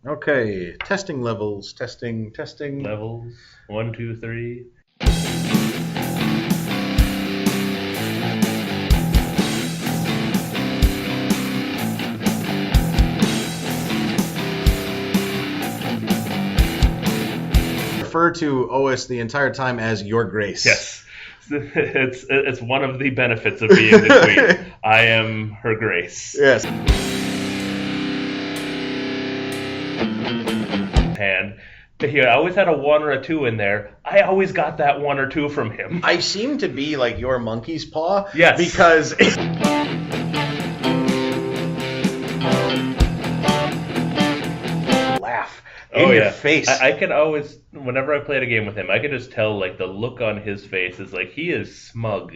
Okay, testing levels, testing. Levels 1, 2, 3. Refer to OS the entire time as Your Grace. Yes, it's one of the benefits of being the queen. I am her grace. Yes. Hand. He always had a 1 or a 2 in there. I always got that 1 or 2 from him. I seem to be like your monkey's paw. Yes. Because laugh in your face. I can always, whenever I played a game with him, I could just tell like the look on his face is like he is smug.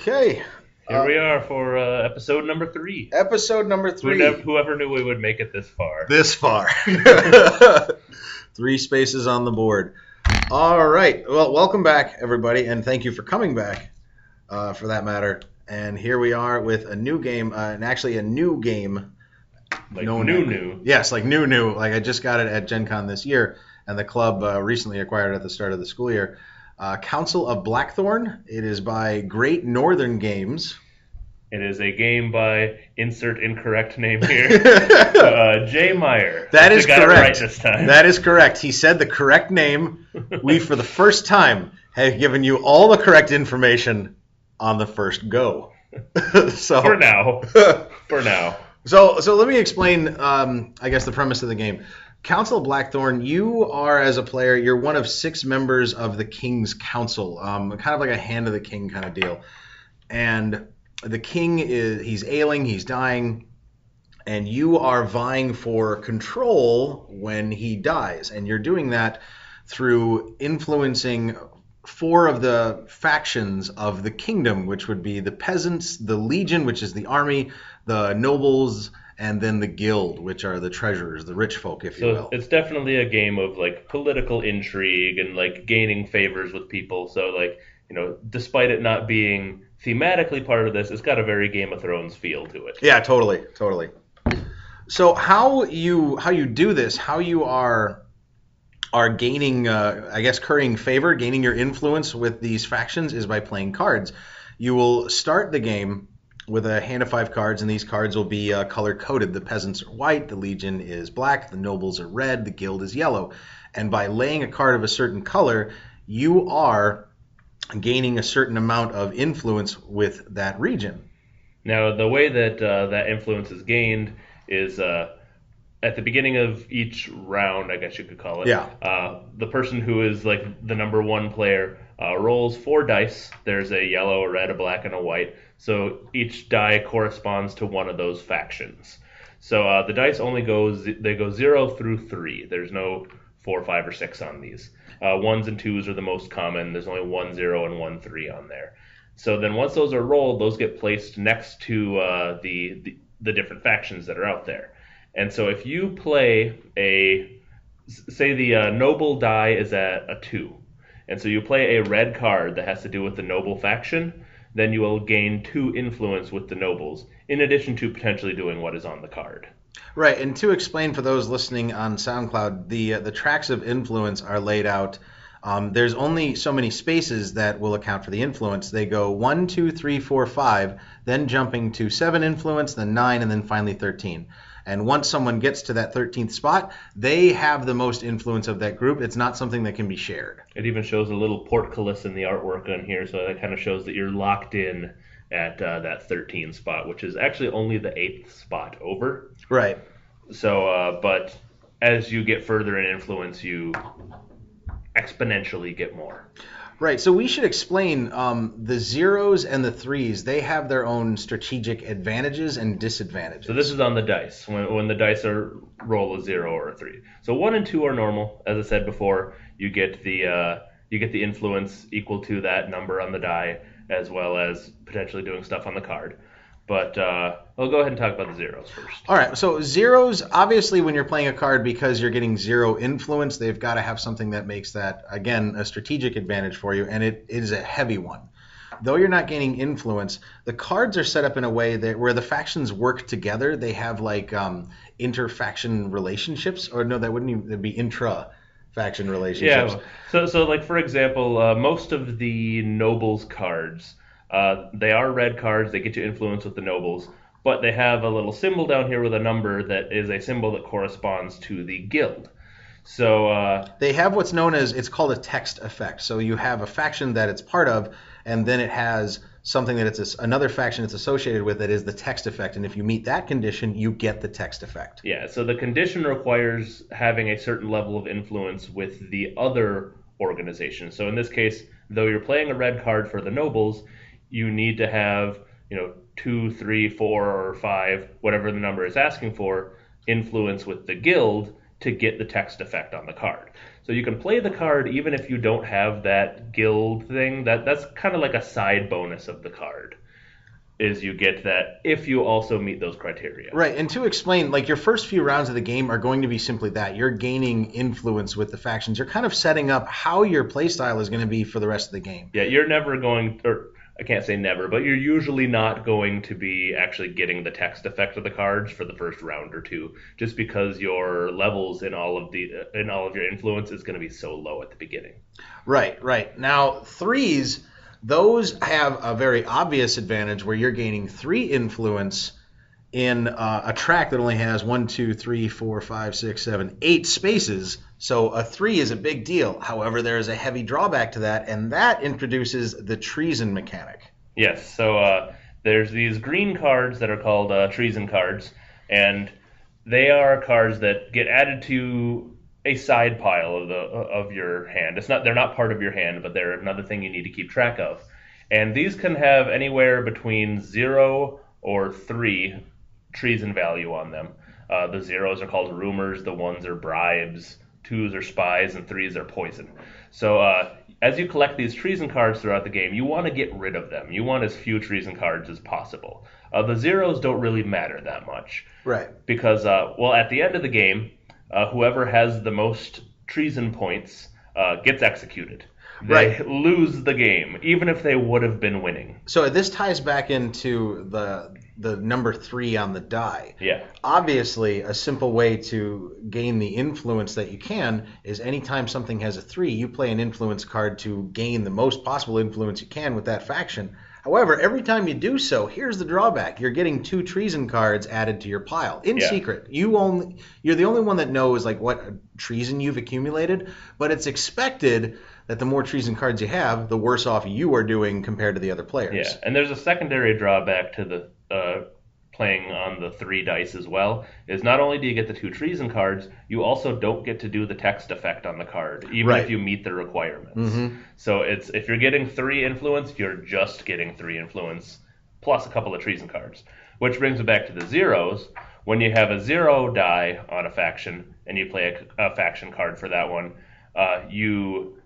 Okay. Here we are for episode number 3. Episode number 3. Whoever knew we would make it this far. This far. 3 spaces on the board. All right. Well, welcome back, everybody, and thank you for coming back, for that matter. And here we are with a new game, and actually a new game. Like new. Yes, like new. Like I just got it at Gen Con this year, and the club recently acquired it at the start of the school year. Council of Blackthorn. It is by Great Northern Games. It is a game by insert incorrect name here. Jay Meyer. That is got correct. It right this time. That is correct. He said the correct name. We, for the first time, have given you all the correct information on the first go. So for now. For now. So let me explain, I guess, the premise of the game. Council of Blackthorn, you are, as a player, you're one of 6 members of the King's Council, kind of like a hand of the king kind of deal. And the king he's ailing, he's dying, and you are vying for control when he dies. And you're doing that through influencing 4 of the factions of the kingdom, which would be the peasants, the legion, which is the army, the nobles, and then the guild, which are the treasurers, the rich folk, if you will. So it's definitely a game of like political intrigue and like gaining favors with people. So like, despite it not being thematically part of this, it's got a very Game of Thrones feel to it. Yeah, totally. So how you do this, how you are gaining, I guess, currying favor, gaining your influence with these factions is by playing cards. You will start the game with a hand of 5 cards, and these cards will be color-coded. The peasants are white, the legion is black, the nobles are red, the guild is yellow. And by laying a card of a certain color, you are gaining a certain amount of influence with that region. Now, the way that that influence is gained is at the beginning of each round, I guess you could call it. Yeah. The person who is like the number 1 player rolls 4 dice. There's a yellow, a red, a black, and a white. So each die corresponds to one of those factions. So the dice only go 0 through 3. There's no 4, 5, or 6 on these. 1s and 2s are the most common. There's only 1 0 and 1 3 on there. So then once those are rolled, those get placed next to the different factions that are out there. And so if you play say the noble die is at a 2, and so you play a red card that has to do with the noble faction, then you will gain 2 influence with the nobles, in addition to potentially doing what is on the card. Right, and to explain for those listening on SoundCloud, the tracks of influence are laid out. There's only so many spaces that will account for the influence. They go 1, 2, 3, 4, 5, then jumping to 7 influence, then 9, and then finally 13. And once someone gets to that 13th spot, they have the most influence of that group. It's not something that can be shared. It even shows a little portcullis in the artwork on here, so that kind of shows that you're locked in at that 13th spot, which is actually only the 8th spot over. Right. So, but as you get further in influence, you exponentially get more. Right, so we should explain the 0s and the 3s. They have their own strategic advantages and disadvantages. So this is on the dice, when the dice are roll a 0 or a 3. So 1 and 2 are normal. As I said before, you get the influence equal to that number on the die, as well as potentially doing stuff on the card. But I'll go ahead and talk about the zeros first. All right, so zeros, obviously, when you're playing a card because you're getting zero influence, they've got to have something that makes that, again, a strategic advantage for you, and it is a heavy one. Though you're not gaining influence, the cards are set up in a way that where the factions work together. They have like inter-faction relationships, or no, that wouldn't even that'd be intra-faction relationships. Yeah. So like for example, most of the nobles cards, they are red cards. They get you influence with the nobles, but they have a little symbol down here with a number that is a symbol that corresponds to the guild. So they have what's known as, it's called a text effect. So you have a faction that it's part of, and then it has something that it's another faction it's associated with that is the text effect. And if you meet that condition, you get the text effect. Yeah, so the condition requires having a certain level of influence with the other organization. So in this case, though you're playing a red card for the nobles, you need to have, 2, 3, 4, or 5, whatever the number is asking for, influence with the guild to get the text effect on the card. So you can play the card even if you don't have that guild thing. That's kind of like a side bonus of the card, is you get that if you also meet those criteria. Right, and to explain, like your first few rounds of the game are going to be simply that. You're gaining influence with the factions. You're kind of setting up how your playstyle is going to be for the rest of the game. Yeah, you're never going, or I can't say never, but you're usually not going to be actually getting the text effect of the cards for the first round or two, just because your levels in all of your influence is going to be so low at the beginning. Right. Now, threes, those have a very obvious advantage where you're gaining 3 influence in a track that only has 1, 2, 3, 4, 5, 6, 7, 8 spaces. So a 3 is a big deal. However, there is a heavy drawback to that, and that introduces the treason mechanic. Yes, so there's these green cards that are called treason cards, and they are cards that get added to a side pile of your hand. They're not part of your hand, but they're another thing you need to keep track of. And these can have anywhere between 0 or 3 treason value on them. The zeros are called rumors, the 1s are bribes, 2s are spies, and 3s are poison. So as you collect these treason cards throughout the game, you want to get rid of them. You want as few treason cards as possible. The zeros don't really matter that much. Right. Because, at the end of the game, whoever has the most treason points gets executed. They lose the game, even if they would have been winning. So this ties back into the number 3 on the die. Yeah. Obviously, a simple way to gain the influence that you can is anytime something has a 3, you play an influence card to gain the most possible influence you can with that faction. However, every time you do so, here's the drawback. You're getting 2 treason cards added to your pile in secret. You're the only one that knows like what treason you've accumulated, but it's expected that the more treason cards you have, the worse off you are doing compared to the other players. Yeah, and there's a secondary drawback to the playing on the 3 dice as well, is not only do you get the 2 treason cards, you also don't get to do the text effect on the card, even if you meet the requirements. Mm-hmm. So if you're getting 3 influence, you're just getting 3 influence, plus a couple of treason cards. Which brings me back to the zeros. When you have a 0 die on a faction, and you play a faction card for that one, you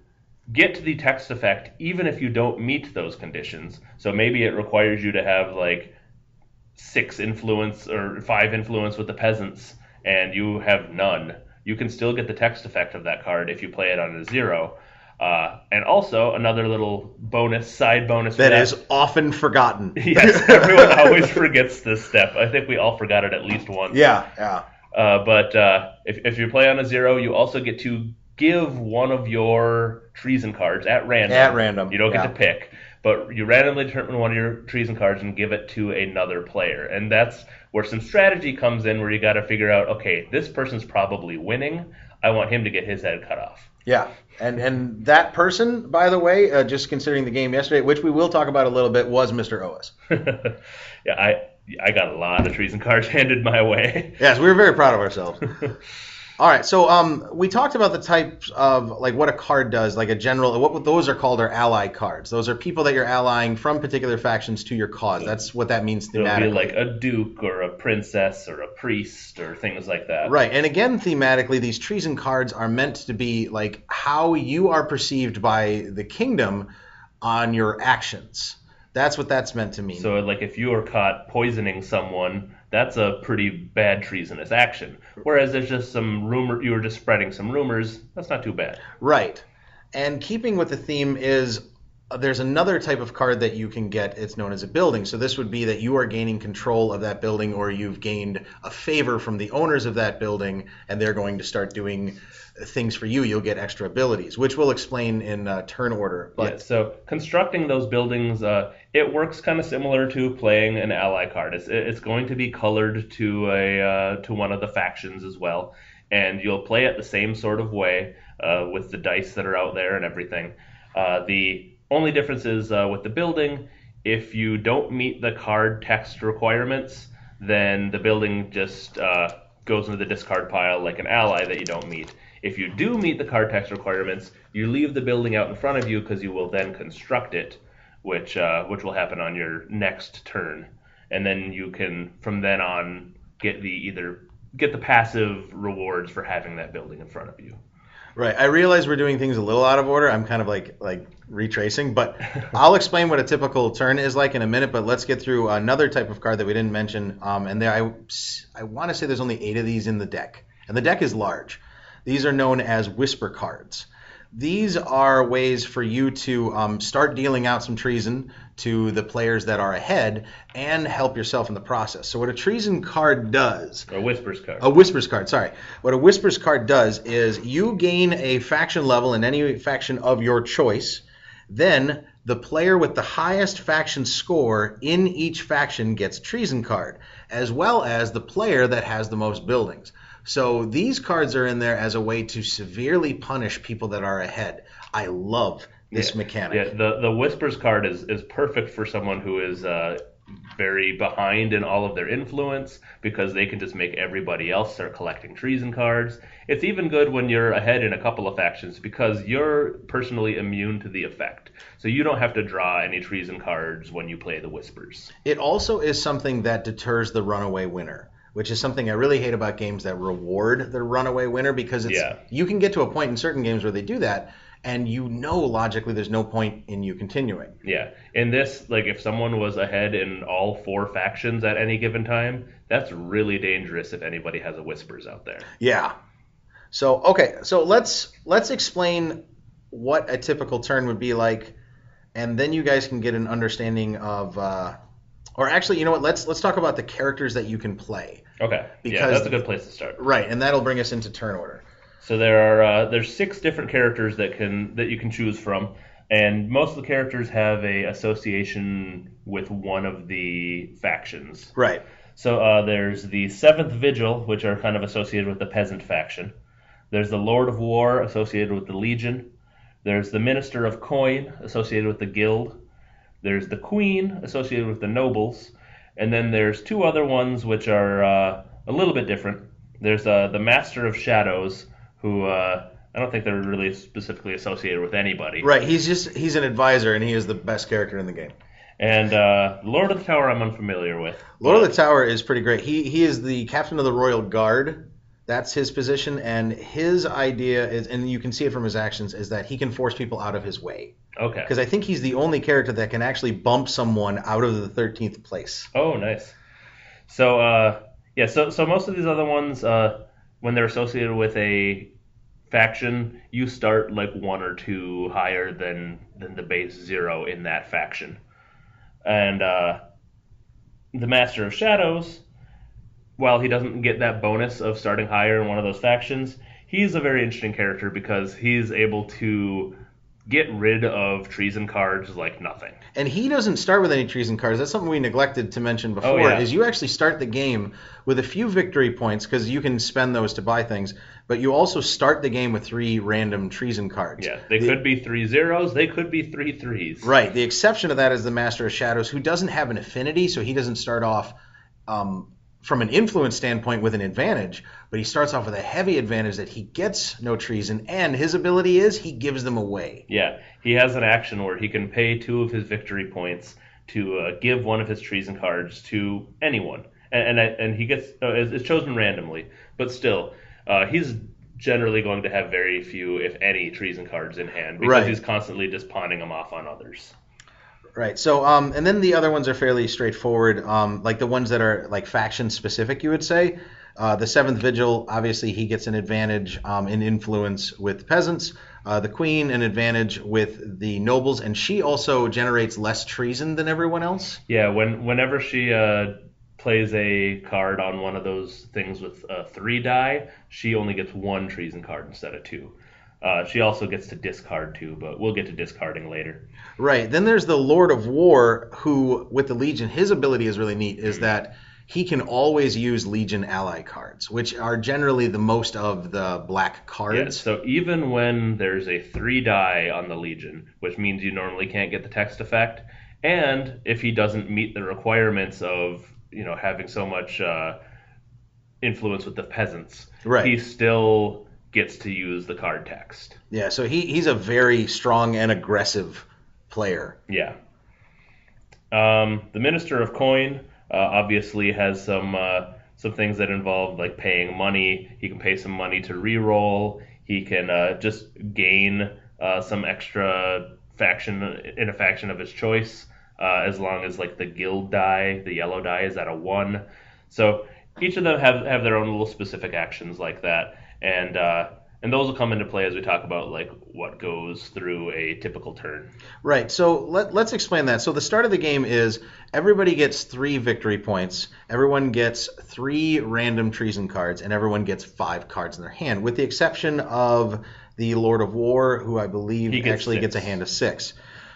get to the text effect even if you don't meet those conditions. So maybe it requires you to have like 6 influence or 5 influence with the peasants, and you have none. You can still get the text effect of that card if you play it on a 0. And also another little side bonus that is often forgotten. Yes, everyone always forgets this step. I think we all forgot it at least once. Yeah. But if you play on a 0, you also get to give one of your treason cards at random. You don't get to pick, but you randomly determine one of your treason cards and give it to another player. And that's where some strategy comes in, where you got to figure out, okay, this person's probably winning. I want him to get his head cut off. Yeah, and that person, by the way, just considering the game yesterday, which we will talk about a little bit, was Mr. OS. Yeah, I got a lot of treason cards handed my way. Yes, we were very proud of ourselves. All right, so we talked about the types of like what a card does, like a general. What those are called are ally cards. Those are people that you're allying from particular factions to your cause. That's what that means thematically. It'll be like a duke or a princess or a priest or things like that. Right, and again, thematically, these treason cards are meant to be like how you are perceived by the kingdom on your actions. That's what that's meant to mean. So, like, if you are caught poisoning someone, that's a pretty bad treasonous action. Whereas there's just some rumor, you were just spreading some rumors, that's not too bad. Right. And keeping with the theme is there's another type of card that you can get. It's known as a building. So this would be that you are gaining control of that building, or you've gained a favor from the owners of that building, and they're going to start doing things for you. You'll get extra abilities, which we'll explain in turn order. But Yeah, so constructing those buildings, it works kind of similar to playing an ally card. It's going to be colored to one of the factions as well, and you'll play it the same sort of way with the dice that are out there and everything. The only difference is with the building, if you don't meet the card text requirements, then the building just goes into the discard pile like an ally that you don't meet. If you do meet the card text requirements, you leave the building out in front of you because you will then construct it, which will happen on your next turn, and then you can from then on get the passive rewards for having that building in front of you. right, I realize we're doing things a little out of order. I'm kind of like retracing, but I'll explain what a typical turn is like in a minute. But let's get through another type of card that we didn't mention. And there, I want to say there's only 8 of these in the deck, and the deck is large. These are known as whisper cards. These are ways for you to start dealing out some treason to the players that are ahead and help yourself in the process. So what a treason card does... A whispers card. A whispers card, sorry. What a whispers card does is you gain a faction level in any faction of your choice. Then the player with the highest faction score in each faction gets a treason card, as well as the player that has the most buildings. So these cards are in there as a way to severely punish people that are ahead. I love this mechanic. Yeah, the Whispers card is perfect for someone who is very behind in all of their influence, because they can just make everybody else start collecting treason cards. It's even good when you're ahead in a couple of factions because you're personally immune to the effect. So you don't have to draw any treason cards when you play the Whispers. It also is something that deters the runaway winner, which is something I really hate about games that reward the runaway winner, because you can get to a point in certain games where they do that, and you know logically there's no point in you continuing. Yeah. In this, like, if someone was ahead in all 4 factions at any given time, that's really dangerous if anybody has a Whispers out there. Yeah. So, okay, so let's explain what a typical turn would be like, and then you guys can get an understanding of or actually, you know what, let's talk about the characters that you can play. Okay. Yeah, that's a good place to start. Right, and that'll bring us into turn order. So there's 6 different characters that you can choose from, and most of the characters have a association with one of the factions. Right. So there's the 7th Vigil, which are kind of associated with the peasant faction. There's the Lord of War, associated with the Legion. There's the Minister of Coin, associated with the Guild. There's the Queen, associated with the Nobles. And then there's 2 other ones which are a little bit different. There's the Master of Shadows, who I don't think they're really specifically associated with anybody. Right, he's an advisor, and he is the best character in the game. And Lord of the Tower I'm unfamiliar with. Lord of the Tower is pretty great. He is the captain of the Royal Guard. That's his position, and his idea is, and you can see it from his actions, is that he can force people out of his way. Okay. Because I think he's the only character that can actually bump someone out of the 13th place. Oh, nice. So, so most of these other ones, when they're associated with a faction, you start like 1 or 2 higher than the base 0 in that faction. And the Master of Shadows, while he doesn't get that bonus of starting higher in one of those factions, he's a very interesting character because he's able to get rid of treason cards like nothing. And he doesn't start with any treason cards. That's something we neglected to mention before, is you actually start the game with a few victory points, because you can spend those to buy things, but you also start the game with 3 random treason cards. Yeah, they could be 3 zeros, they could be 3 threes. Right. The exception to that is the Master of Shadows, who doesn't have an affinity, so he doesn't start off from an influence standpoint with an advantage, but he starts off with a heavy advantage that he gets no treason, and his ability is he gives them away. Yeah, he has an action where he can pay 2 of his victory points to give 1 of his treason cards to anyone, and he gets it's chosen randomly, but still, he's generally going to have very few, if any, treason cards in hand, because he's constantly just pawning them off on others. Right. So, and then the other ones are fairly straightforward, like the ones that are like faction specific, you would say. The seventh vigil, obviously, he gets an advantage in influence with peasants. The queen, an advantage with the nobles, and she also generates less treason than everyone else. Yeah, whenever she plays a card on one of those things with 3 die, she only gets 1 treason card instead of 2. She also gets to discard 2, but we'll get to discarding later. Right. Then there's the Lord of War, who, with the Legion, his ability is really neat, is that he can always use Legion ally cards, which are generally the most of the black cards. Yeah, so even when there's a 3 die on the Legion, which means you normally can't get the text effect, and if he doesn't meet the requirements of having so much influence with the peasants, Right. he still gets to use the card text. Yeah, so he's a very strong and aggressive player. Yeah. The Minister of Coin obviously has some things that involve like paying money. He can pay some money to re-roll. He can just gain some extra faction in a faction of his choice, as long as like the guild die, the yellow die, is at a 1. So each of them have their own little specific actions like that, and those will come into play as we talk about like what goes through a typical turn. Right. So let's explain that. So the start of the game is everybody gets 3 victory points. Everyone gets 3 random treason cards, and everyone gets 5 cards in their hand, with the exception of the Lord of War, who I believe actually gets a hand of 6.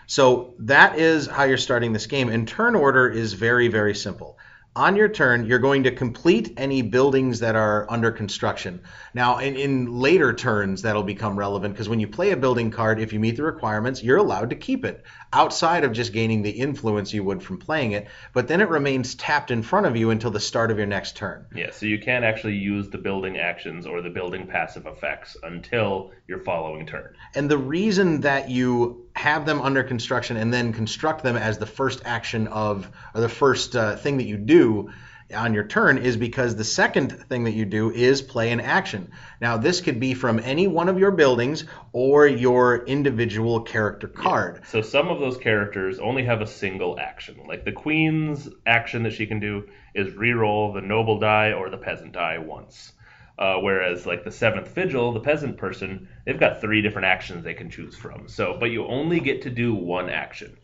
So that is how you're starting this game. And turn order is very, very simple. On your turn, you're going to complete any buildings that are under construction. Now, in later turns, that'll become relevant, because when you play a building card, if you meet the requirements, you're allowed to keep it, outside of just gaining the influence you would from playing it. But then it remains tapped in front of you until the start of your next turn. Yeah, so you can't actually use the building actions or the building passive effects until your following turn. And the reason that you have them under construction and then construct them as the first action or the first thing that you do on your turn is because the second thing that you do is play an action. Now, this could be from any one of your buildings or your individual character card. Yeah. So some of those characters only have a single action. Like the queen's action that she can do is re-roll the noble die or the peasant die once. Whereas like the 7th vigil, the peasant person, they've got 3 different actions they can choose from. But you only get to do 1 action.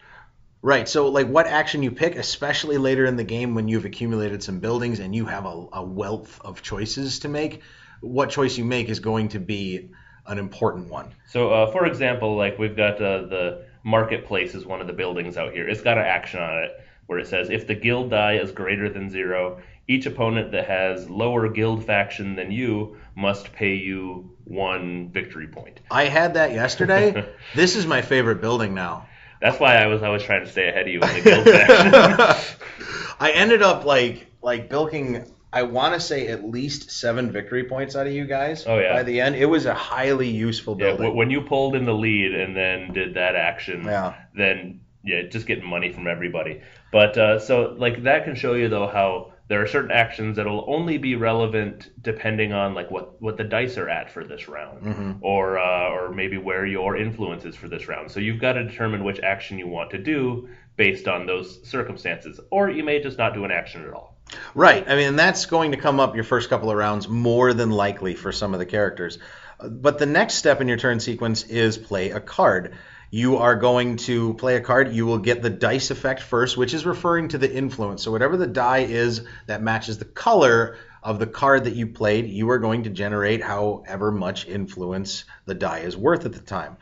Right. So like what action you pick, especially later in the game when you've accumulated some buildings and you have a wealth of choices to make, what choice you make is going to be an important one. So for example, like we've got the marketplace is one of the buildings out here. It's got an action on it where it says if the guild die is greater than 0, each opponent that has lower guild faction than you must pay you 1 victory point. I had that yesterday. This is my favorite building now. That's why I was always trying to stay ahead of you in the guild faction. I ended up like bilking, I want to say at least 7 victory points out of you guys. Oh, yeah. By the end, it was a highly useful building. Yeah, when you pulled in the lead and then did that action, then just getting money from everybody. But so like that can show you though how there are certain actions that will only be relevant depending on like what the dice are at for this round, or maybe where your influence is for this round. So you've got to determine which action you want to do based on those circumstances, or you may just not do an action at all. Right. I mean, that's going to come up your first couple of rounds more than likely for some of the characters. But the next step in your turn sequence is play a card. You are going to play a card. You will get the dice effect first, which is referring to the influence. So whatever the die is that matches the color of the card that you played, you are going to generate however much influence the die is worth at the time.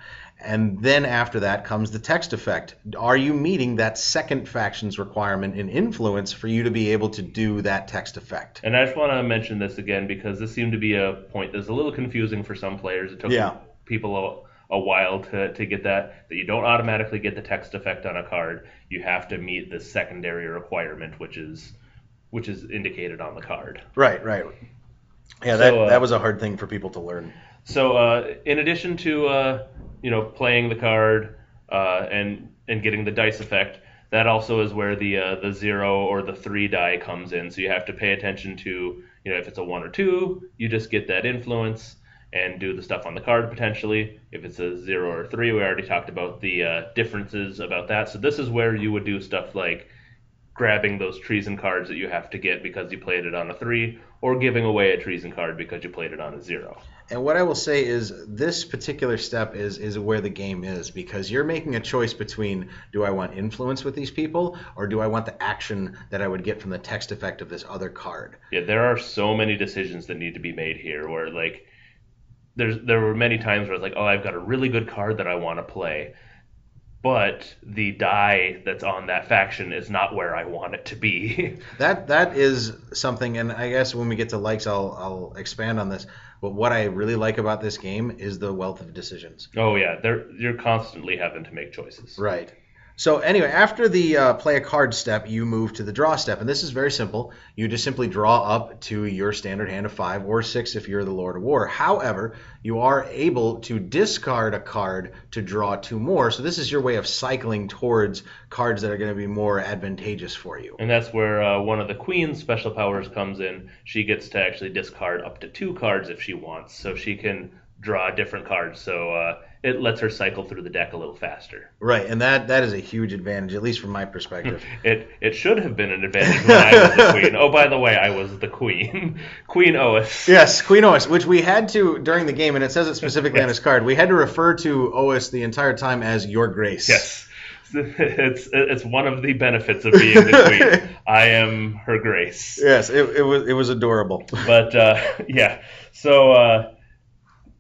And then after that comes the text effect. Are you meeting that second faction's requirement in influence for you to be able to do that text effect? And I just want to mention this again because this seemed to be a point that's a little confusing for some players. It took people a while to get that you don't automatically get the text effect on a card. You have to meet the secondary requirement, which is indicated on the card. Right. Yeah, that was a hard thing for people to learn. So in addition to playing the card and getting the dice effect, that also is where the 0 or the 3 die comes in. So you have to pay attention to if it's a 1 or 2, you just get that influence. and do the stuff on the card potentially. If it's a 0 or 3, we already talked about the differences about that. So this is where you would do stuff like grabbing those treason cards that you have to get because you played it on a 3, or giving away a treason card because you played it on a 0. And what I will say is this particular step is where the game is, because you're making a choice between, do I want influence with these people, or do I want the action that I would get from the text effect of this other card? Yeah, there are so many decisions that need to be made here where, like, there were many times where it's like, oh, I've got a really good card that I want to play, but the die that's on that faction is not where I want it to be. That is something, and I guess when we get to likes, I'll expand on this. But what I really like about this game is the wealth of decisions. Oh yeah, you're constantly having to make choices. Right. So anyway, after the play a card step, you move to the draw step, and this is very simple. You just simply draw up to your standard hand of 5 or 6 if you're the Lord of War. However, you are able to discard a card to draw 2 more. So this is your way of cycling towards cards that are going to be more advantageous for you. And that's where one of the Queen's special powers comes in. She gets to actually discard up to 2 cards if she wants, so she can draw different cards. So it lets her cycle through the deck a little faster. Right, and that is a huge advantage, at least from my perspective. It should have been an advantage when I was the Queen. Oh, by the way, I was the Queen. Queen Ois. Yes, Queen Ois, which we had to, during the game, and it says it specifically on his card, we had to refer to Ois the entire time as Your Grace. Yes. It's one of the benefits of being the Queen. I am Her Grace. Yes, it was adorable. But, yeah, so...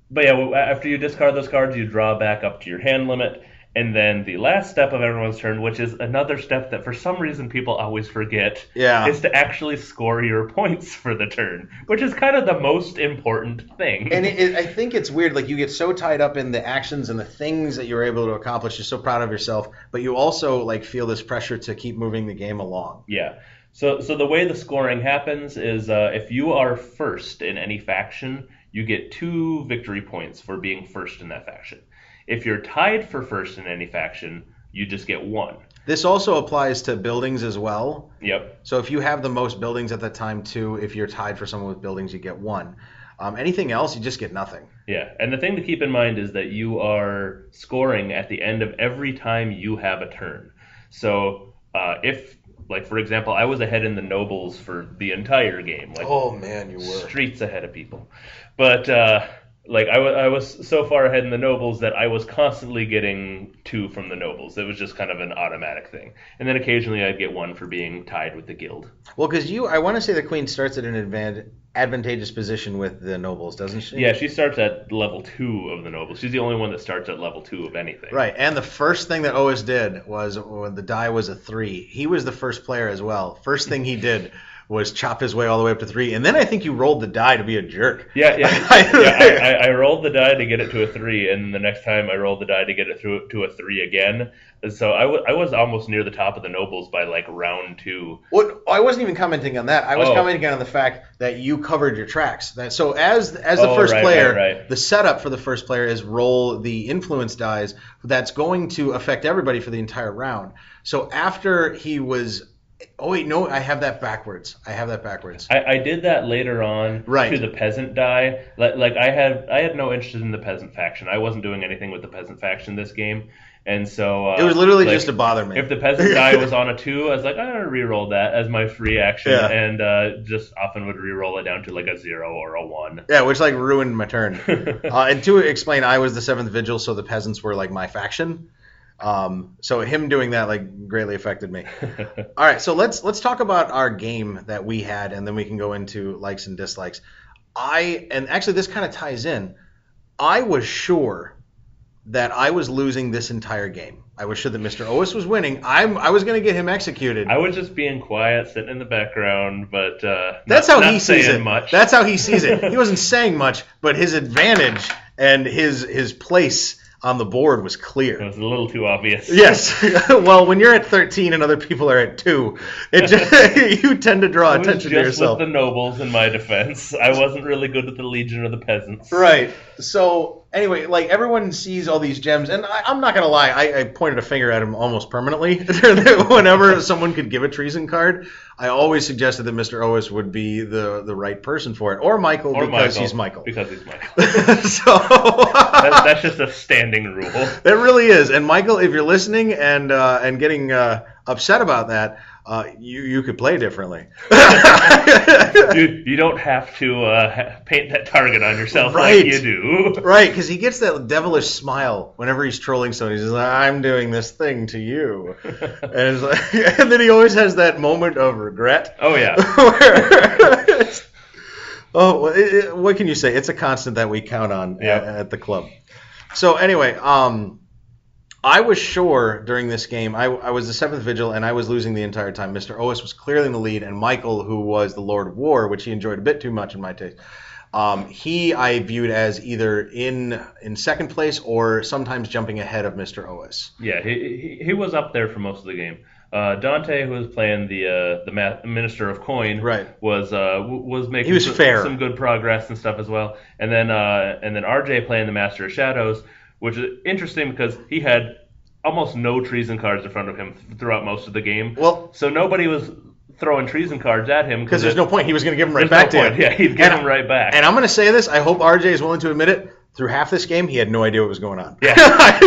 But yeah, after you discard those cards, you draw back up to your hand limit, and then the last step of everyone's turn, which is another step that for some reason people always forget, is to actually score your points for the turn, which is kind of the most important thing. And I think it's weird, like you get so tied up in the actions and the things that you're able to accomplish, you're so proud of yourself, but you also like feel this pressure to keep moving the game along. Yeah. So the way the scoring happens is if you are first in any faction, you get 2 victory points for being first in that faction. If you're tied for first in any faction, you just get 1. This also applies to buildings as well. Yep. So if you have the most buildings at that time, too, if you're tied for someone with buildings, you get 1. Anything else, you just get nothing. Yeah, and the thing to keep in mind is that you are scoring at the end of every time you have a turn. So if... Like, for example, I was ahead in the nobles for the entire game. Like, oh, man, you were. Streets ahead of people. But, like, I was so far ahead in the nobles that I was constantly getting 2 from the nobles. It was just kind of an automatic thing. And then occasionally I'd get 1 for being tied with the guild. Well, because I want to say the Queen starts at an advantageous position with the nobles, doesn't she? Yeah, she starts at level 2 of the nobles. She's the only one that starts at level 2 of anything. Right, and the first thing that Ois did was when the die was a 3. He was the first player as well. First thing he did was chop his way all the way up to 3, and then I think you rolled the die to be a jerk. Yeah. I rolled the die to get it to a 3, and the next time I rolled the die to get it through to a 3 again. And so I was almost near the top of the nobles by like round 2. Well, I wasn't even commenting on that. I was commenting on the fact that you covered your tracks. So as the first player, the setup for the first player is roll the influence dice that's going to affect everybody for the entire round. So after he was... Oh, wait, no, I have that backwards. I did that later on to the peasant die. Like I had no interest in the peasant faction. I wasn't doing anything with the peasant faction this game. And so... it was literally just to bother me. If the peasant die was on a 2, I was like, I'm going to re-roll that as my free action. Yeah. And just often would re-roll it down to like a 0 or a 1. Yeah, which like ruined my turn. And to explain, I was the 7th Vigil, so the peasants were like my faction. So him doing that like greatly affected me. All right, so let's talk about our game that we had, and then we can go into likes and dislikes. And actually this kind of ties in. I was sure that I was losing this entire game. I was sure that Mr. Ois was winning. I was going to get him executed. I was just being quiet, sitting in the background, but that's how he sees it. Much. That's how he sees it. He wasn't saying much, but his advantage and his place on the board was clear. It was a little too obvious. Yes. Well, when you're at 13 and other people are at 2, you tend to draw attention to yourself. With the nobles, in my defense. I wasn't really good with the legion or the peasants. Right. So Anyway, like everyone sees all these gems, and I'm not gonna lie, I pointed a finger at him almost permanently. Whenever someone could give a treason card, I always suggested that Mr. Ois would be the right person for it, or Michael because he's Michael. Because he's Michael. So that's just a standing rule. It really is. And Michael, if you're listening and getting upset about that, you could play differently. You don't have to paint that target on yourself right. like you do. Right, because he gets that devilish smile whenever he's trolling someone. He's like, I'm doing this thing to you. And, and then he always has that moment of regret. Oh, yeah. What can you say? It's a constant that we count on yep. at the club. So anyway, I was sure during this game, I was the 7th Vigil, and I was losing the entire time. Mr. Ois was clearly in the lead, and Michael, who was the Lord of War, which he enjoyed a bit too much in my taste, I viewed as either in second place or sometimes jumping ahead of Mr. Ois. Yeah, he was up there for most of the game. Dante, who was playing the Minister of Coin, right. was making some good progress and stuff as well. And then RJ playing the Master of Shadows, which is interesting because he had almost no treason cards in front of him throughout most of the game. Well, so nobody was throwing treason cards at him because there's no point. He was going to give them right back to him. Yeah, he'd give them right back. And I'm going to say this. I hope RJ is willing to admit it. Through half this game, he had no idea what was going on. Yeah,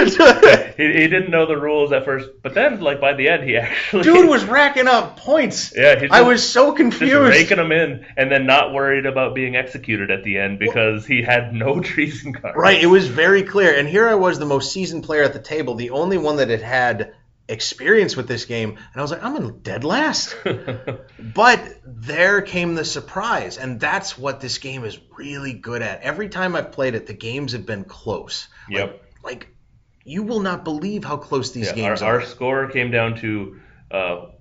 he didn't know the rules at first, but then, like by the end, he actually dude was racking up points. Yeah, I was so confused, just raking them in, and then not worried about being executed at the end because he had no treason cards. Right, it was very clear. And here I was, the most seasoned player at the table, the only one that had experience with this game, and I was like, I'm in dead last. But there came the surprise, and that's what this game is really good at. Every time I've played it, the games have been close. Yep. Like you will not believe how close these games are. Our score came down to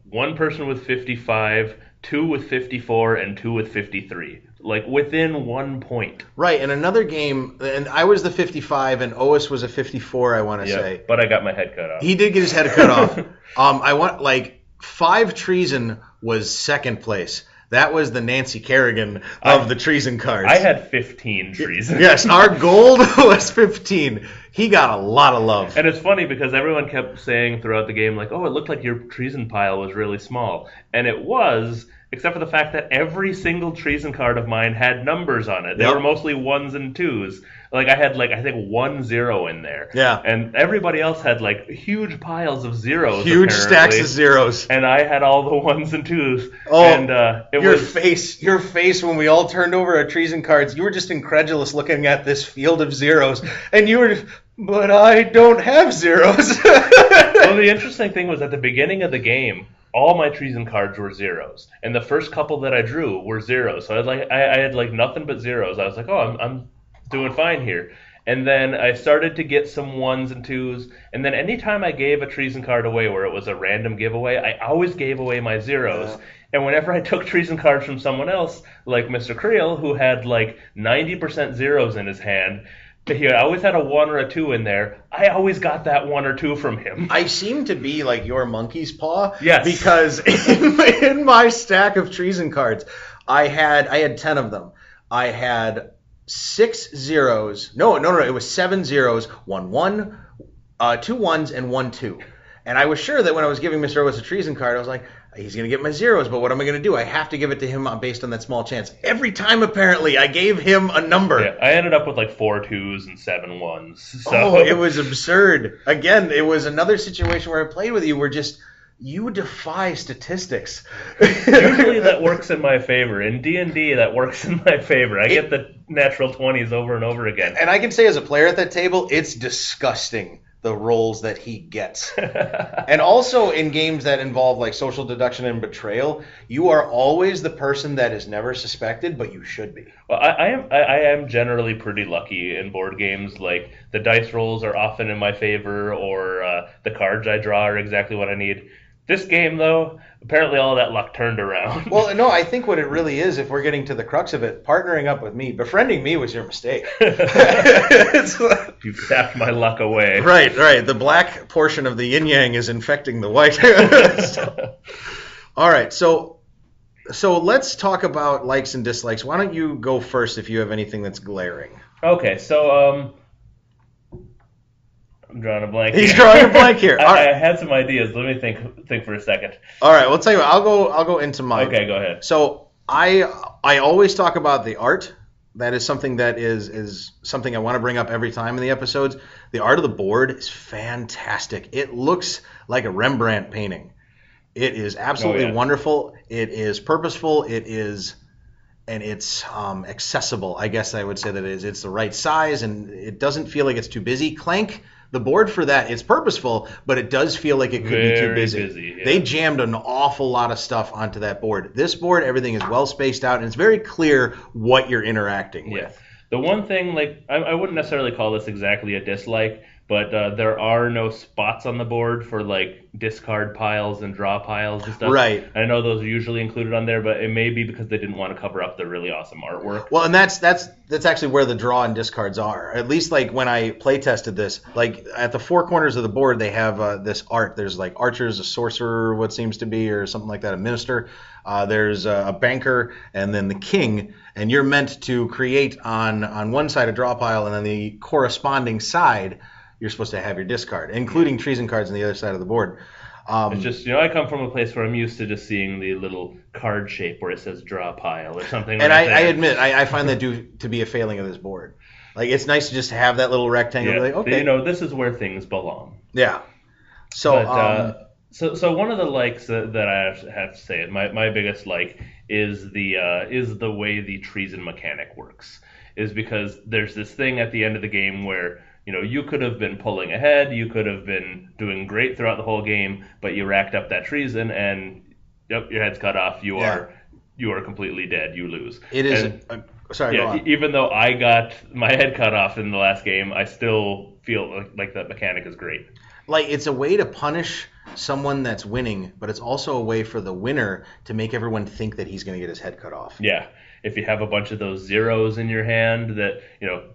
one person with 55, 2 with 54, and 2 with 53. Like within 1 point. Right, and another game, and I was the 55, and Ois was a 54, I want to say. But I got my head cut off. He did get his head cut off. I want, 5 treason was second place. That was the Nancy Kerrigan of the treason cards. I had 15 treason. Yes, our gold was 15. He got a lot of love. And it's funny because everyone kept saying throughout the game, like, oh, it looked like your treason pile was really small. And it was, except for the fact that every single treason card of mine had numbers on it. They were mostly 1s and 2s. Like, I had, I think 1 0 in there. Yeah. And everybody else had, huge piles of zeros, huge stacks of zeros. And I had all the 1s and 2s. Oh, and your face when we all turned over our treason cards, you were just incredulous looking at this field of zeros. And you were, but I don't have zeros. Well, the interesting thing was at the beginning of the game, all my treason cards were zeros, and the first couple that I drew were zeros. So I had nothing but zeros. I was like, oh, I'm doing fine here. And then I started to get some 1s and 2s, and then anytime I gave a treason card away where it was a random giveaway, I always gave away my zeros. Yeah. And whenever I took treason cards from someone else, like Mr. Creel, who had 90% zeros in his hand, he always had a 1 or a 2 in there. I always got that 1 or 2 from him. I seem to be like your monkey's paw. Yes. Because in my stack of treason cards, I had 10 of them. I had 6 zeros. No, it was 7 zeros, 1 1, 2 1s, and 1 2. And I was sure that when I was giving Mr. Ois a treason card, I was like, he's going to get my zeros, but what am I going to do? I have to give it to him based on that small chance. Every time, apparently, I gave him a number. Yeah, I ended up with 4 2s and 7 1s. So. Oh, it was absurd. Again, it was another situation where I played with you where just you defy statistics. Usually that works in my favor. In D&D, that works in my favor. I get the natural 20s over and over again. And I can say as a player at that table, it's disgusting, the rolls that he gets. And also in games that involve social deduction and betrayal, you are always the person that is never suspected, but you should be. Well, I am generally pretty lucky in board games. The dice rolls are often in my favor, or the cards I draw are exactly what I need. This game, though, apparently all that luck turned around. Well, no, I think what it really is, if we're getting to the crux of it, partnering up with me, befriending me was your mistake. You've sapped my luck away. Right. The black portion of the yin-yang is infecting the white. All right, so let's talk about likes and dislikes. Why don't you go first if you have anything that's glaring? Okay, so I'm drawing a blank. He's drawing a blank here. All right. I had some ideas. Let me think for a second. All right. Well, tell you what. I'll go into mine. Okay, go ahead. So I always talk about the art. That is something that is something I want to bring up every time in the episodes. The art of the board is fantastic. It looks like a Rembrandt painting. It is absolutely wonderful. It is purposeful. It's accessible. I guess I would say that it is. It's the right size, and it doesn't feel like it's too busy. Clank, the board for that, it's purposeful, but it does feel like it could be too busy. Yeah. They jammed an awful lot of stuff onto that board. This board, everything is well spaced out, and it's very clear what you're interacting with. The one thing, like, I wouldn't necessarily call this exactly a dislike, but there are no spots on the board for, like, discard piles and draw piles and stuff. Right. I know those are usually included on there, but it may be because they didn't want to cover up the really awesome artwork. Well, and that's actually where the draw and discards are. At least, like, when I play tested this, like, at the four corners of the board, they have this art. There's, like, archers, a sorcerer, what seems to be, or something like that, a minister. There's a banker, and then the king. And you're meant to create on one side a draw pile, and then the corresponding side you're supposed to have your discard, including treason cards on the other side of the board. It's just, I come from a place where I'm used to just seeing the little card shape where it says draw pile or something. And I admit, I find that to be a failing of this board. Like, it's nice to just have that little rectangle. Yeah. Like, okay. This is where things belong. Yeah. So, so one of the likes that I have to say, my biggest like is the way the treason mechanic works. Is because there's this thing at the end of the game where you could have been pulling ahead, you could have been doing great throughout the whole game, but you racked up that treason and your head's cut off. You are completely dead. You lose. It is. Sorry. Go on. Even though I got my head cut off in the last game, I still feel like that mechanic is great. Like, it's a way to punish someone that's winning, but it's also a way for the winner to make everyone think that he's going to get his head cut off. Yeah. If you have a bunch of those zeros in your hand that,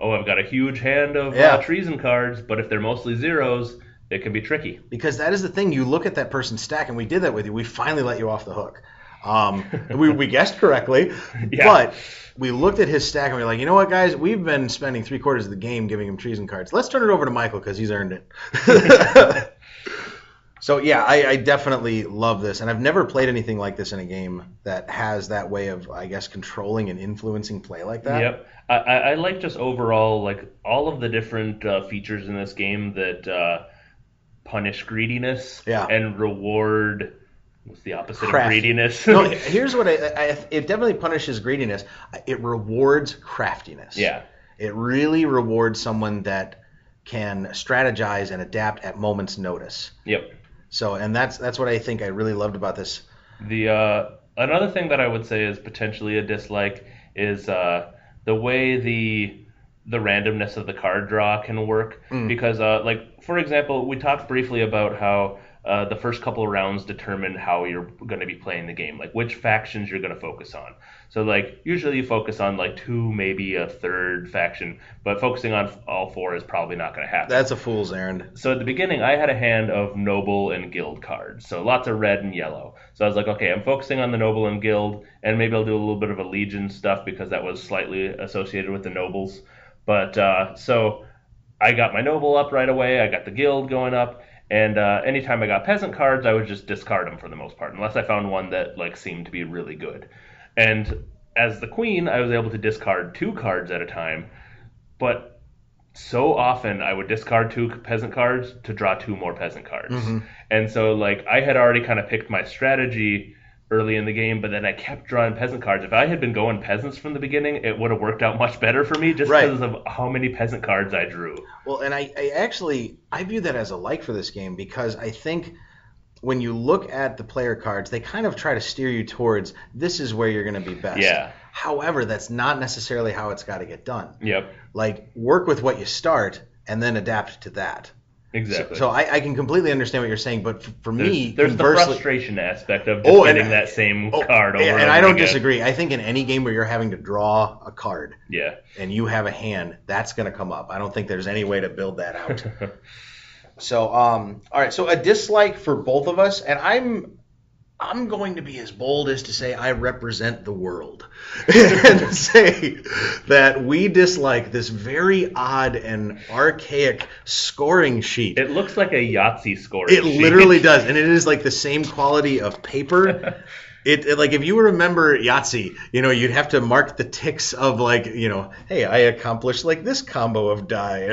I've got a huge hand of treason cards, but if they're mostly zeros, it can be tricky. Because that is the thing. You look at that person's stack, and we did that with you. We finally let you off the hook. We guessed correctly, but we looked at his stack, and we were like, you know what, guys? We've been spending 3/4 of the game giving him treason cards. Let's turn it over to Michael because he's earned it. So, yeah, I definitely love this. And I've never played anything like this in a game that has that way of, I guess, controlling and influencing play like that. Yep. I like just overall, like, all of the different features in this game that punish greediness and reward... What's the opposite of greediness? No, here's what it definitely punishes greediness. It rewards craftiness. Yeah. It really rewards someone that can strategize and adapt at moment's notice. Yep. So, and that's what I think I really loved about this. Another thing that I would say is potentially a dislike is the way the randomness of the card draw can work. Because, like, for example, we talked briefly about how the first couple of rounds determine how you're going to be playing the game, like which factions you're going to focus on. So, like, usually you focus on, like, 2, maybe a third faction, but focusing on all 4 is probably not going to happen. That's a fool's errand. So at the beginning, I had a hand of noble and guild cards, so lots of red and yellow. So I was like, okay, I'm focusing on the noble and guild, and maybe I'll do a little bit of a legion stuff because that was slightly associated with the nobles. But so I got my noble up right away, I got the guild going up, and anytime I got peasant cards, I would just discard them for the most part, unless I found one that, like, seemed to be really good. And as the queen, I was able to discard 2 cards at a time, but so often I would discard 2 peasant cards to draw 2 more peasant cards. Mm-hmm. And so, like, I had already kind of picked my strategy early in the game, but then I kept drawing peasant cards. If I had been going peasants from the beginning, it would have worked out much better for me just because of how many peasant cards I drew. Well, and I view that as a like for this game because I think when you look at the player cards, they kind of try to steer you towards this is where you're going to be best. Yeah. However, that's not necessarily how it's got to get done. Yep. Like, work with what you start and then adapt to that. Exactly. So I can completely understand what you're saying, but for me, there's the frustration aspect of just getting that same card over and over and I don't again. disagree. I think in any game where you're having to draw a card, and you have a hand, that's going to come up. I don't think there's any way to build that out. So, all right. So a dislike for both of us, and I'm going to be as bold as to say I represent the world and say that we dislike this very odd and archaic scoring sheet. It looks like a Yahtzee scoring sheet. It literally does, and it is like the same quality of paper. It like if you remember Yahtzee, you'd have to mark the ticks of like, hey, I accomplished like this combo of die,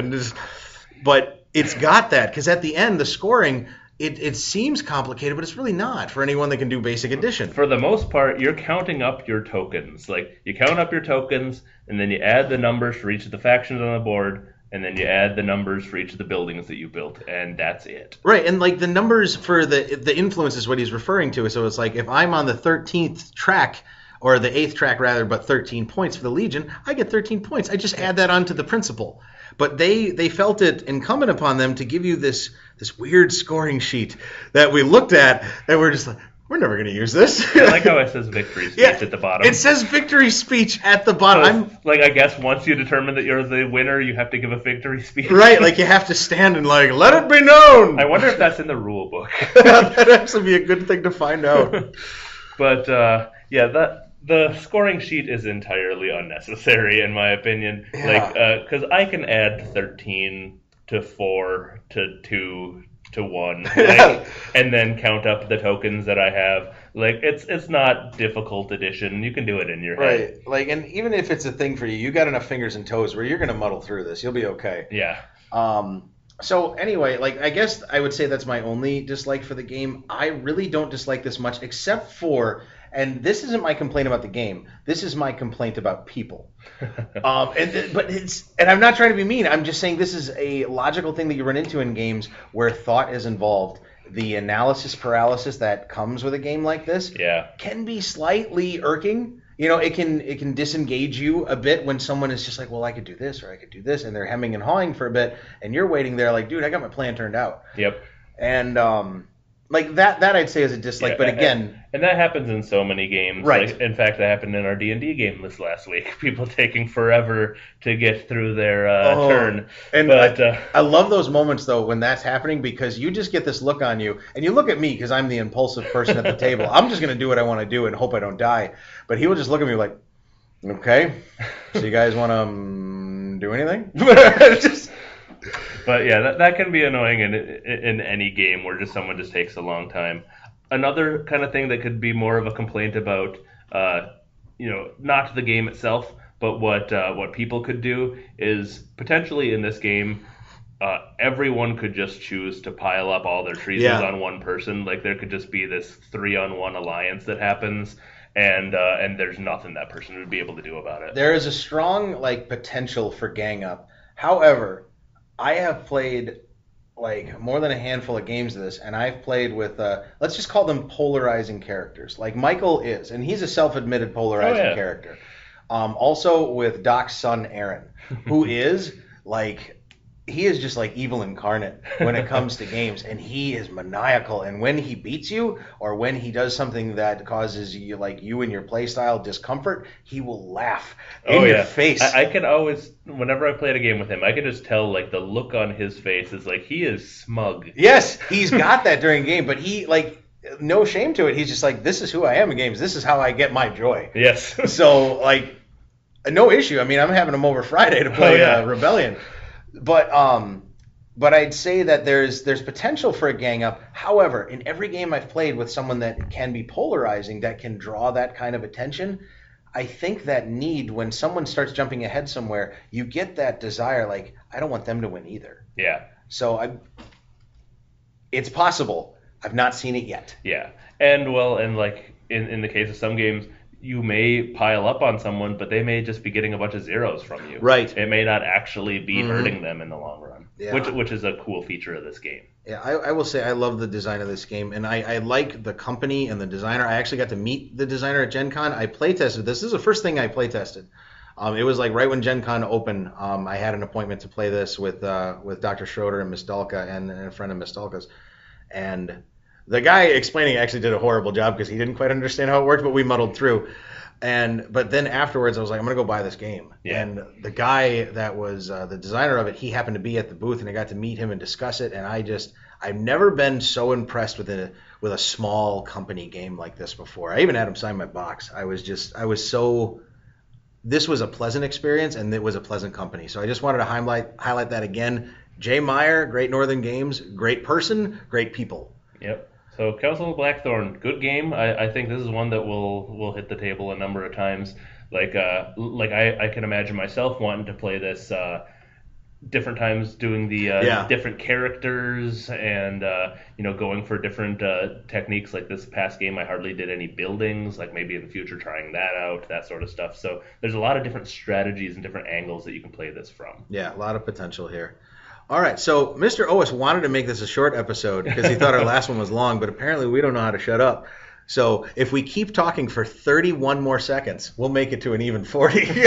but it's got that because at the end the scoring. It seems complicated, but it's really not for anyone that can do basic addition. For the most part, you're counting up your tokens. Like, you count up your tokens, and then you add the numbers for each of the factions on the board, and then you add the numbers for each of the buildings that you built, and that's it. Right, and like the numbers for the influence is what he's referring to. So it's like if I'm on the 13th track, or the 8th track rather, but 13 points for the Legion, I get 13 points. I just add that onto the principal. But they felt it incumbent upon them to give you this weird scoring sheet that we looked at, and we're just like, we're never going to use this. I like how it says victory speech at the bottom. It says victory speech at the bottom. So I guess once you determine that you're the winner, you have to give a victory speech. Right, like you have to stand and like, let it be known. I wonder if that's in the rule book. That'd actually be a good thing to find out. But, the scoring sheet is entirely unnecessary, in my opinion. Yeah. Because I can add 13 to 4 to 2 to 1, and then count up the tokens that I have. Like, it's not difficult addition. You can do it in your head. Right. Like, and even if it's a thing for you, you got enough fingers and toes where you're gonna muddle through this. You'll be okay. Yeah. So anyway, like I guess I would say that's my only dislike for the game. I really don't dislike this much, except for. And this isn't my complaint about the game. This is my complaint about people. And I'm not trying to be mean. I'm just saying this is a logical thing that you run into in games where thought is involved. The analysis paralysis that comes with a game like this can be slightly irking. It can disengage you a bit when someone is just like, well, I could do this or I could do this, and they're hemming and hawing for a bit, and you're waiting there like, dude, I got my plan turned out. Yep. And like that I'd say is a dislike, but again... And that happens in so many games. Right. Like, in fact, that happened in our D&D game this last week. People taking forever to get through their turn. And I love those moments, though, when that's happening, because you just get this look on you, and you look at me because I'm the impulsive person at the table. I'm just going to do what I want to do and hope I don't die. But he will just look at me like, okay, so you guys want to do anything? But yeah, that can be annoying in any game where someone just takes a long time. Another kind of thing that could be more of a complaint about, not the game itself, but what people could do is potentially in this game, everyone could just choose to pile up all their treasons on one person. Like there could just be this 3-on-1 alliance that happens. And there's nothing that person would be able to do about it. There is a strong potential for gang up. However, I have played more than a handful of games of this, and I've played with let's just call them polarizing characters. Like Michael is, and he's a self-admitted polarizing character. Also with Doc's son Aaron, who is he is just like evil incarnate when it comes to games, and he is maniacal. And when he beats you, or when he does something that causes you and your playstyle discomfort, he will laugh in your face. I can always, whenever I played a game with him, I could just tell the look on his face is he is smug. Yes, he's got that during game, but he no shame to it. He's just this is who I am in games. This is how I get my joy. Yes. So no issue. I mean, I'm having him over Friday to play Rebellion. But I'd say that there's potential for a gang up. However, in every game I've played with someone that can be polarizing, that can draw that kind of attention, I think that need, when someone starts jumping ahead somewhere, you get that desire, I don't want them to win either. Yeah. So it's possible. I've not seen it yet. Yeah. And in the case of some games, you may pile up on someone, but they may just be getting a bunch of zeros from you. Right. It may not actually be hurting them in the long run, yeah. which is a cool feature of this game. Yeah, I will say I love the design of this game, and I like the company and the designer. I actually got to meet the designer at Gen Con. I playtested this. This is the first thing I playtested. It was right when Gen Con opened. I had an appointment to play this with Dr. Schroeder and Miss Dalka and a friend of Miss Dalka's. And the guy explaining actually did a horrible job because he didn't quite understand how it worked, but we muddled through. But then afterwards, I was like, I'm gonna go buy this game. Yeah. And the guy that was the designer of it, he happened to be at the booth, and I got to meet him and discuss it. And I've never been so impressed with a small company game like this before. I even had him sign my box. This was a pleasant experience, and it was a pleasant company. So I just wanted to highlight that again. Jay Meyer, Great Northern Games, great person, great people. Yep. So Council of Blackthorn, good game. I think this is one that will hit the table a number of times. Like I can imagine myself wanting to play this different times, doing the different characters and going for different techniques. Like this past game, I hardly did any buildings. Like maybe in the future, trying that out, that sort of stuff. So there's a lot of different strategies and different angles that you can play this from. Yeah, a lot of potential here. All right, so Mr. Ois wanted to make this a short episode because he thought our last one was long, but apparently we don't know how to shut up. So if we keep talking for 31 more seconds, we'll make it to an even 40.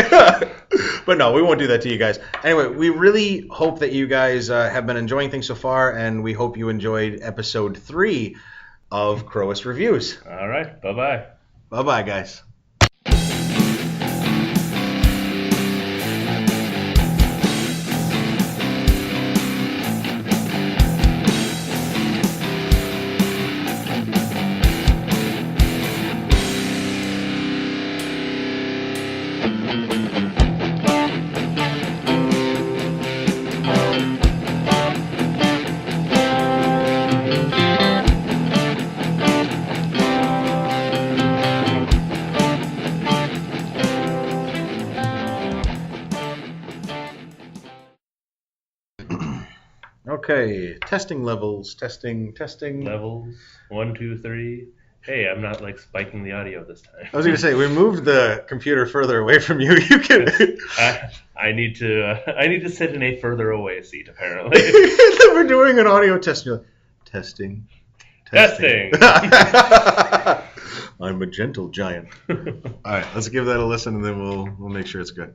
But no, we won't do that to you guys. Anyway, we really hope that you guys have been enjoying things so far, and we hope you enjoyed episode 3 of CROAS Reviews. All right, bye-bye. Bye-bye, guys. Okay, testing levels, testing. Levels, 1, 2, 3. Hey, I'm not like spiking the audio this time. I was going to say, we moved the computer further away from you. You can. I need to sit in a further away seat, apparently. We're doing an audio test. You're like, testing. I'm a gentle giant. All right, let's give that a listen, and then we'll make sure it's good.